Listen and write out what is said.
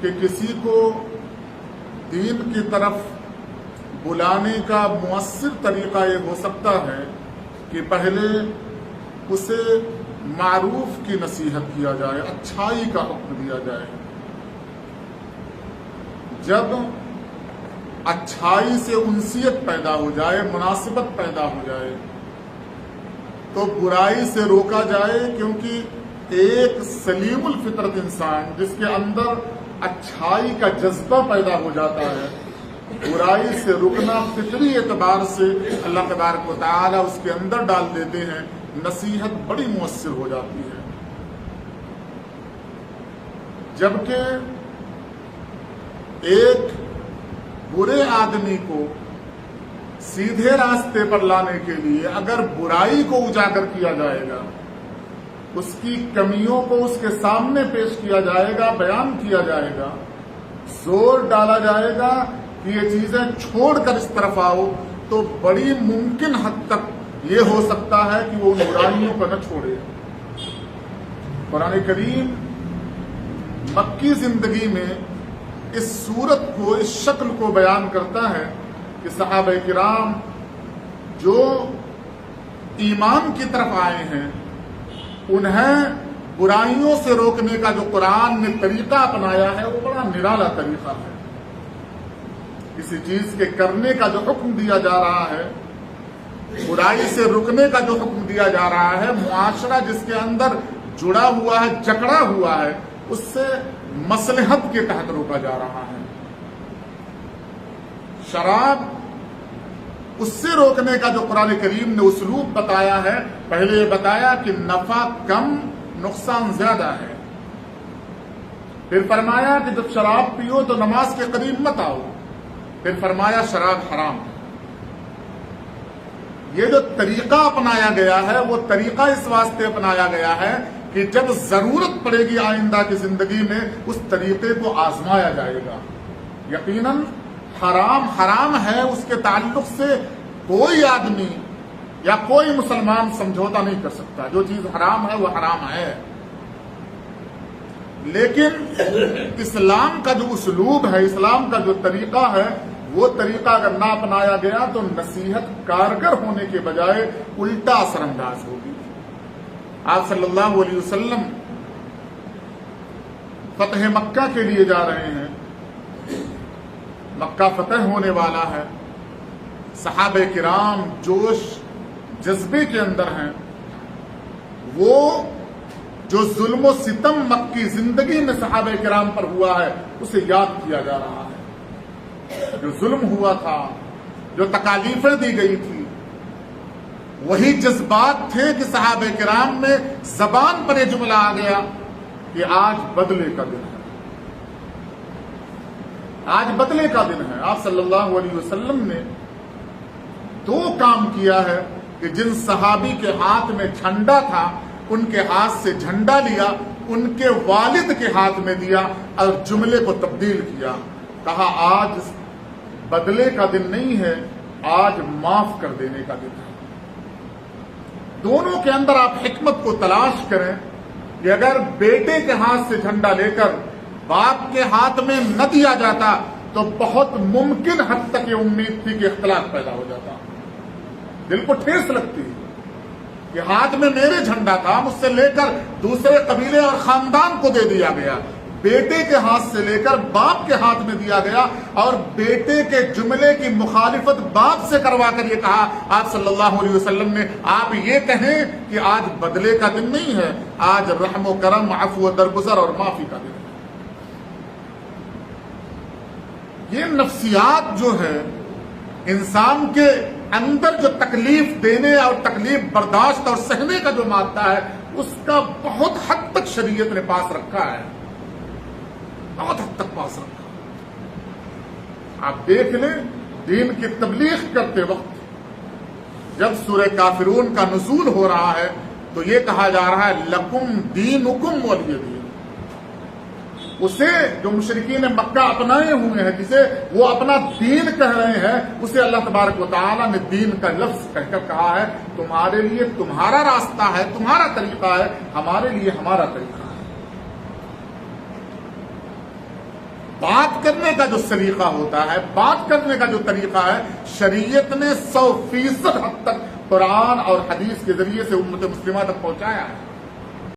کہ کسی کو دین کی طرف بلانے کا مؤثر طریقہ یہ ہو سکتا ہے کہ پہلے اسے معروف کی نصیحت کیا جائے، اچھائی کا حکم دیا جائے۔ جب اچھائی سے انسیت پیدا ہو جائے، مناسبت پیدا ہو جائے، تو برائی سے روکا جائے، کیونکہ ایک سلیم الفطرت انسان جس کے اندر اچھائی کا جذبہ پیدا ہو جاتا ہے، برائی سے رکنا فطری اعتبار سے اللہ تبارک و تعالی اس کے اندر ڈال دیتے ہیں، نصیحت بڑی مؤثر ہو جاتی ہے۔ جبکہ ایک برے آدمی کو سیدھے راستے پر لانے کے لیے اگر برائی کو اجاگر کیا جائے گا، اس کی کمیوں کو اس کے سامنے پیش کیا جائے گا، بیان کیا جائے گا، زور ڈالا جائے گا کہ یہ چیزیں چھوڑ کر اس طرف آؤ، تو بڑی ممکن حد تک یہ ہو سکتا ہے کہ وہ ان برائیوں کو نہ چھوڑے۔ قرآن کریم مکی زندگی میں اس صورت کو، اس شکل کو بیان کرتا ہے کہ صحابہ کرام جو ایمان کی طرف آئے ہیں، انہیں برائیوں سے روکنے کا جو قرآن نے طریقہ اپنایا ہے وہ بڑا نرالا طریقہ ہے۔ کسی چیز کے کرنے کا جو حکم دیا جا رہا ہے، برائی سے رکنے کا جو حکم دیا جا رہا ہے، معاشرہ جس کے اندر جڑا ہوا ہے، جکڑا ہوا ہے، اس سے مصلحت کے تحت روکا جا رہا ہے۔ شراب، اس سے روکنے کا جو قرآن کریم نے اسلوب بتایا ہے، پہلے یہ بتایا کہ نفع کم، نقصان زیادہ ہے۔ پھر فرمایا کہ جب شراب پیو تو نماز کے قریب مت آؤ۔ پھر فرمایا شراب حرام ہے۔ یہ جو طریقہ اپنایا گیا ہے، وہ طریقہ اس واسطے اپنایا گیا ہے کہ جب ضرورت پڑے گی آئندہ کی زندگی میں، اس طریقے کو آزمایا جائے گا۔ یقیناً حرام حرام ہے، اس کے تعلق سے کوئی آدمی یا کوئی مسلمان سمجھوتا نہیں کر سکتا۔ جو چیز حرام ہے وہ حرام ہے، لیکن اسلام کا جو اسلوب ہے، اسلام کا جو طریقہ ہے، وہ طریقہ اگر نہ اپنایا گیا تو نصیحت کارگر ہونے کے بجائے الٹا اثر انداز ہوگی۔ آپ صلی اللہ علیہ وسلم فتح مکہ کے لیے جا رہے ہیں، مکہ فتح ہونے والا ہے، صحابہ کرام جوش جذبے کے اندر ہیں۔ وہ جو ظلم و ستم مکی زندگی میں صحابہ کرام پر ہوا ہے، اسے یاد کیا جا رہا ہے۔ جو ظلم ہوا تھا، جو تکالیفیں دی گئی تھی، وہی جذبات تھے کہ صحابہ کرام میں زبان پر یہ جملہ آ گیا کہ آج بدلے کا دن ہے، آج بدلے کا دن ہے۔ آپ صلی اللہ علیہ وسلم نے دو کام کیا ہے کہ جن صحابی کے ہاتھ میں جھنڈا تھا، ان کے ہاتھ سے جھنڈا لیا، ان کے والد کے ہاتھ میں دیا اور جملے کو تبدیل کیا۔ کہا آج بدلے کا دن نہیں ہے، آج معاف کر دینے کا دن ہے۔ دونوں کے اندر آپ حکمت کو تلاش کریں کہ اگر بیٹے کے ہاتھ سے جھنڈا لے کر باپ کے ہاتھ میں نہ دیا جاتا تو بہت ممکن حد تک یہ امید تھی کہ اختلاف پیدا ہو جاتا، دل کو ٹھیس لگتی کہ ہاتھ میں میرے جھنڈا تھا، مجھ سے لے کر دوسرے قبیلے اور خاندان کو دے دیا گیا، بیٹے کے ہاتھ سے لے کر باپ کے ہاتھ میں دیا گیا، اور بیٹے کے جملے کی مخالفت باپ سے کروا کر یہ کہا آپ صلی اللہ علیہ وسلم نے، آپ یہ کہیں کہ آج بدلے کا دن نہیں ہے، آج رحم و کرم، عفو و درگزر اور معافی کا دن ہے۔ یہ نفسیات جو ہے، انسان کے اندر جو تکلیف دینے اور تکلیف برداشت اور سہنے کا جو مادہ ہے، اس کا بہت حد تک شریعت نے پاس رکھا ہے، بہت حد تک پاس رکھا۔ آپ دیکھ لیں، دین کی تبلیغ کرتے وقت جب سورہ کافرون کا نزول ہو رہا ہے تو یہ کہا جا رہا ہے لکم دینکم ولی دین۔ اسے جو مشرکین مکہ اپنائے ہوئے ہیں، جسے وہ اپنا دین کہہ رہے ہیں، اسے اللہ تبارک و تعالیٰ نے دین کا لفظ کہہ کر کہا ہے تمہارے لیے تمہارا راستہ ہے، تمہارا طریقہ ہے، ہمارے لیے ہمارا طریقہ ہے۔ بات کرنے کا جو سلیقہ ہوتا ہے، بات کرنے کا جو طریقہ ہے، شریعت نے 100% حد تک قرآن اور حدیث کے ذریعے سے امت مسلمہ تک پہنچایا ہے۔